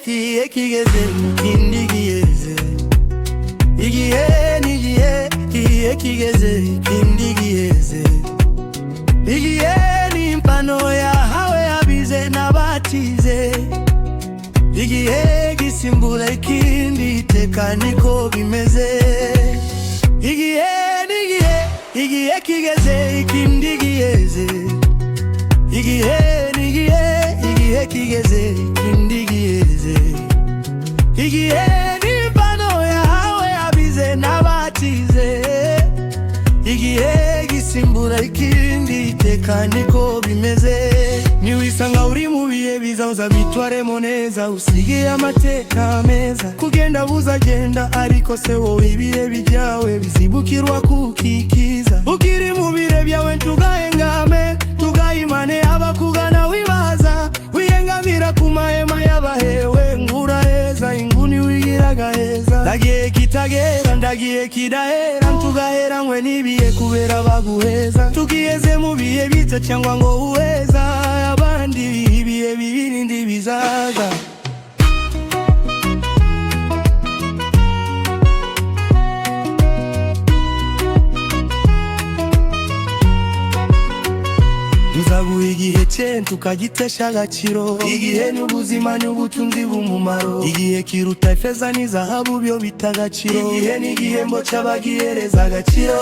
igihe kigeze ikindi giheze. Igihe kigeze ikindi giheze. Igihe ni impano yahawe abize n'abatize. Igihe gisimbura ikindi, iteka niko bimeze. Igihe kigeze ikindi giheze. Igihe kigeze ikindi giheze. Igihe ni impano yahawe abize n'abatize. Igihe gisimbura ikindi, iteka niko bimeze. Niwisanga uri mu bihe biza uzabitwaremo neza, usige amateka meza. Kugenda buzagenda ariko se wowe ibihe byawe bizibukirwa kukikiza. Ukiri mu bihe byawe tugahengame, tugahimane abakugana wibaza. Wiyengamira ku mahema y'abahewe, nguraheza inguni wigiraga heza. Ndagiye kitagera ndagiye kidahera, tugaheranywe n'ibihe kubera baguheza. Tugiheze mu bihe biza cyangwa ngo uheza abandi, ibihe bibindi bizaza. Nzaguha igihe cye tukagitesha agaciro. Igihe ni ubuzima n'ubutunzi bw'umumaro. Igihe kiruta ifeza n'izahabu byo bita agaciro. Igihe ni igihembo cy'abagihereza agaciro.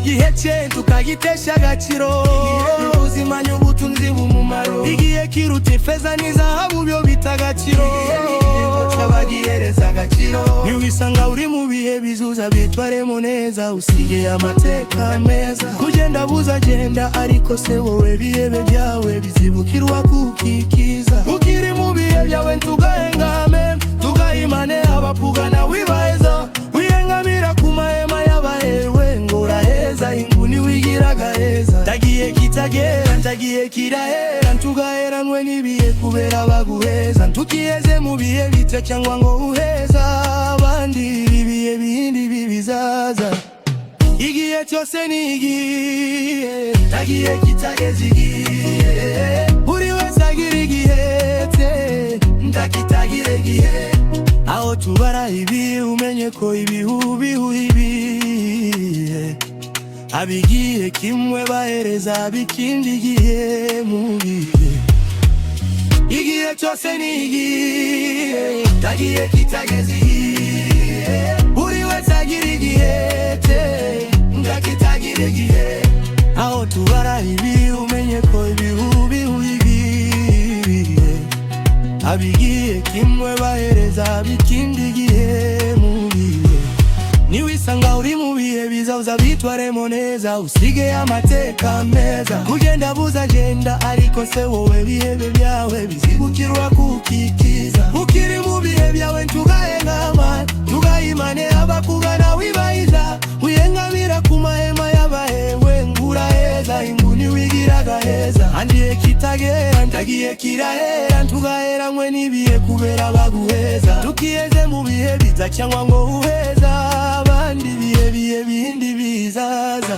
Igihe cye tukagitesha agaciro. Igihe ni ubuzima n'ubutunzi bw'umumaro. Igihe kiruta ifeza n'izahabu byo bita agaciro. Igihe ni igihembo cy'abagihereza agaciro. Niwisanga uri mu bihe bizuza bitwaremo neza, usige amateka meza. Kugenda buzagenda ariko se wowe ibihebe byawe bizibukirwa kukikiza. Ukiri mu bihe byawe tugahengame, tugahimane abakugana wibaheza. Wiyengamira ku mahema y'abahewe, nguraheza inguni wigiraga heza. Ndagiye kitagera ndagiye kirahera, tugaheranwe n'ibihe kubera baguheza. Tukiheze mu bihe bita cyangwa ngo uheza abandi, ibihe bindi bizaza. Igihe cyose ni igihe, ndagiye kitageze igihe. Buri wese agira igihe cye, ndakitagira igihe. Aho tubara ibi umenye ko ibihu ibihe. Abigiye kimwe bahereza abikindi gihe mu bihe. Igihe cyose ni igihe, ndagiye kitageze igihe. Buri wese agira igihe cye, ndakitagira igihe. Aho tubara ibi umenye ko ibihu ibihe. Abigiye kimwe bahereza abikindi gihe mu bihe. Niwisanga uri mu bihe biza uzabitwaremo neza, usige amateka meza. Kugenda buzagenda ariko se wowe ibihebe byawe bizibukirwa kukikiza. Ukiri mu bihe byawe tugahengama, tugahimane abakugana wibahiza. Wiyengamira ku mahema y'abahewe, nguraheza inguni wigiraga heza. Andiye kitagera ndagiye kirahera, tugaheranywe n'ibihe kubera baguheza. Tukiheze mu bihe biza cyangwa ngo uheza abandi, ibihe bindi bizaza.